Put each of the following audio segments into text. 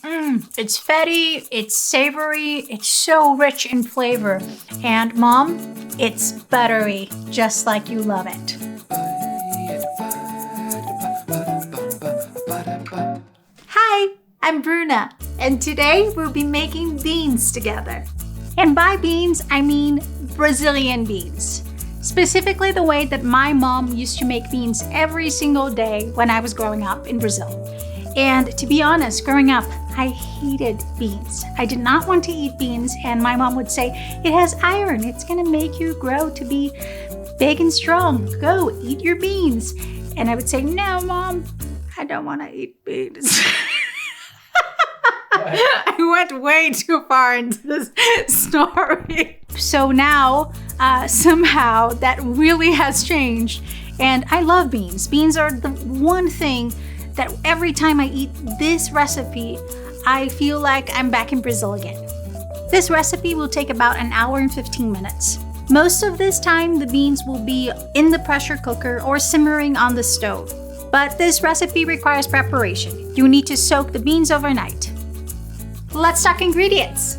It's fatty, it's savory, it's so rich in flavor. And Mom, it's buttery, just like you love it. Hi, I'm Bruna, and today we'll be making beans together. And by beans, I mean Brazilian beans. Specifically the way that my mom used to make beans every single day when I was growing up in Brazil. And to be honest, growing up, I hated beans. I did not want to eat beans, and my mom would say, it has iron, it's gonna make you grow to be big and strong. Go eat your beans. And I would say, no, Mom, I don't wanna eat beans. I went way too far into this story. So now, somehow, that really has changed, and I love beans. Beans are the one thing that every time I eat this recipe, I feel like I'm back in Brazil again. This recipe will take about an hour and 15 minutes. Most of this time, the beans will be in the pressure cooker or simmering on the stove. But this recipe requires preparation. You need to soak the beans overnight. Let's talk ingredients.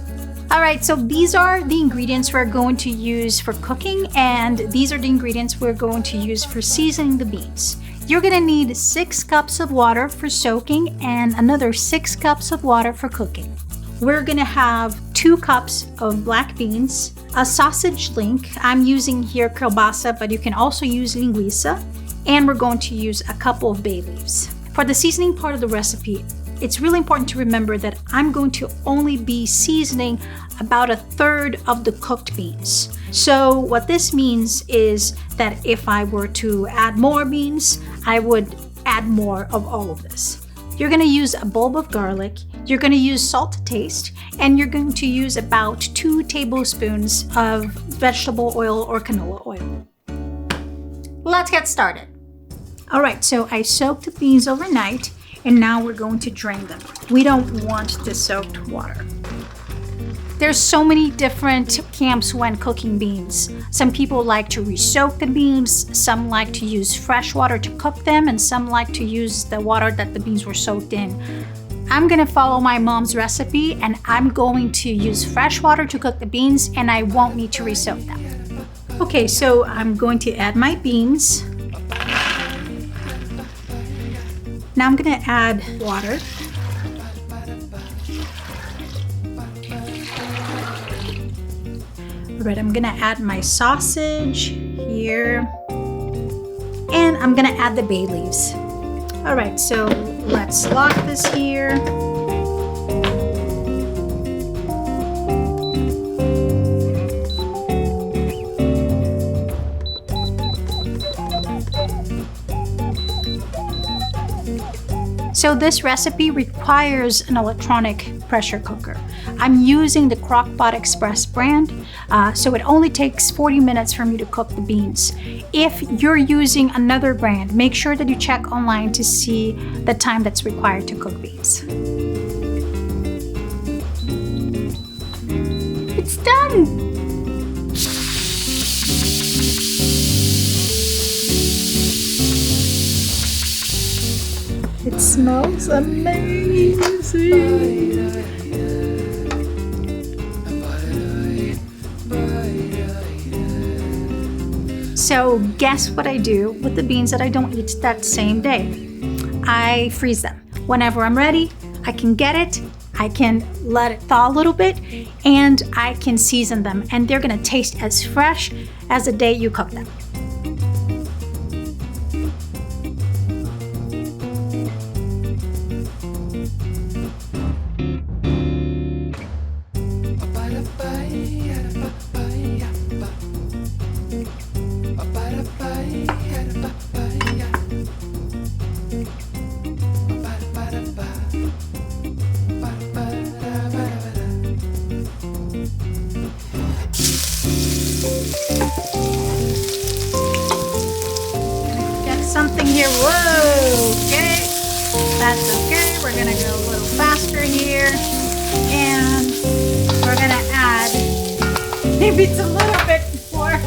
All right, so these are the ingredients we're going to use for cooking, and these are the ingredients we're going to use for seasoning the beans. You're gonna need 6 cups of water for soaking and another 6 cups of water for cooking. We're gonna have 2 cups of black beans, a sausage link. I'm using here kielbasa, but you can also use linguiça. And we're going to use a couple of bay leaves. For the seasoning part of the recipe, it's really important to remember that I'm going to only be seasoning about 1/3 of the cooked beans. So what this means is that if I were to add more beans, I would add more of all of this. You're gonna use a bulb of garlic, you're gonna use salt to taste, and you're going to use about 2 tablespoons of vegetable oil or canola oil. Let's get started. All right, so I soaked the beans overnight, and now we're going to drain them. We don't want the soaked water. There's so many different camps when cooking beans. Some people like to re-soak the beans, some like to use fresh water to cook them, and some like to use the water that the beans were soaked in. I'm gonna follow my mom's recipe, and I'm going to use fresh water to cook the beans, and I won't need to re-soak them. Okay, so I'm going to add my beans. Now I'm gonna add water. All right, I'm gonna add my sausage here, and I'm gonna add the bay leaves. All right, so let's lock this here. So this recipe requires an electronic pressure cooker. I'm using the Crock Express brand, so it only takes 40 minutes for me to cook the beans. If you're using another brand, make sure that you check online to see the time that's required to cook beans. It's done! It smells amazing. So guess what I do with the beans that I don't eat that same day? I freeze them. Whenever I'm ready, I can get it, I can let it thaw a little bit, and I can season them, and they're gonna taste as fresh as the day you cook them. Something here, whoa, okay, that's okay, we're gonna go a little faster here, and we're gonna add, maybe it's a little bit more,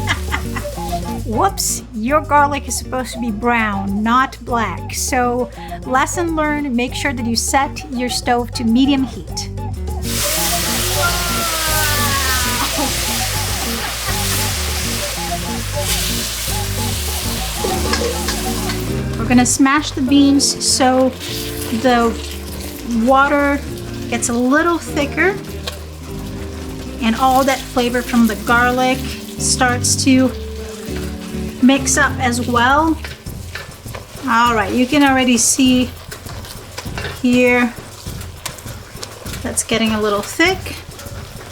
whoops, your garlic is supposed to be brown, not black. So lesson learned, make sure that you set your stove to medium heat. We're gonna smash the beans so the water gets a little thicker and all that flavor from the garlic starts to mix up as well. All right, you can already see here that's getting a little thick.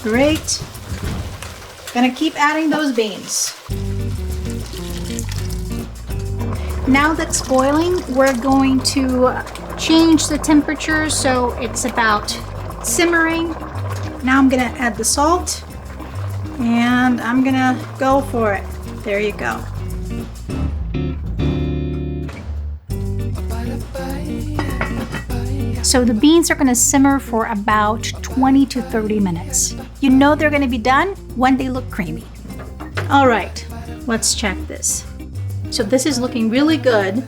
Great. Gonna keep adding those beans. Now that's boiling, we're going to change the temperature so it's about simmering. Now I'm gonna add the salt and I'm gonna go for it. There you go. So the beans are gonna simmer for about 20 to 30 minutes. You know they're gonna be done when they look creamy. All right, let's check this. So this is looking really good.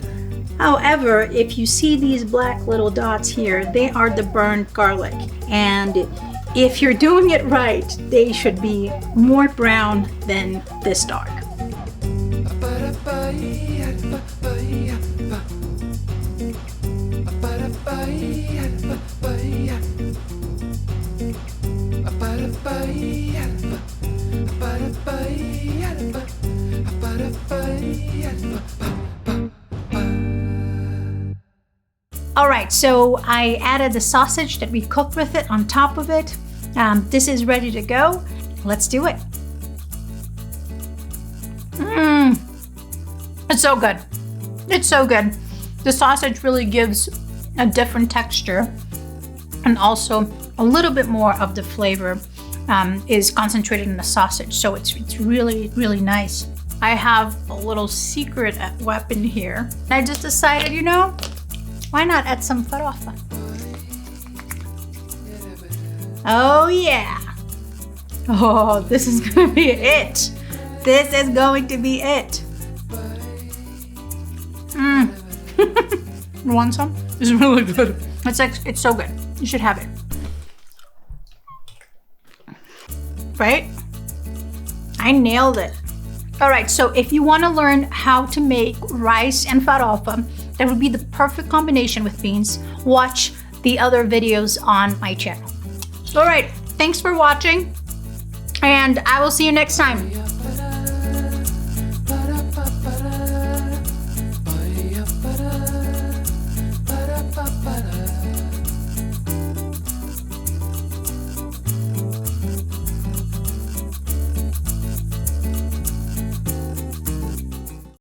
However, if you see these black little dots here, they are the burned garlic. And if you're doing it right, they should be more brown than this dark. All right, so I added the sausage that we cooked with it on top of it. This is ready to go. Let's do it. It's so good. It's so good. The sausage really gives a different texture, and also a little bit more of the flavor is concentrated in the sausage. So it's really, really nice. I have a little secret weapon here. I just decided, you know, why not add some farofa? Oh yeah. Oh, this is gonna be it. This is going to be it. You want some? It's really good. It's so good. You should have it. Right? I nailed it. All right, so if you want to learn how to make rice and farofa, that would be the perfect combination with beans. Watch the other videos on my channel. All right, thanks for watching, and I will see you next time.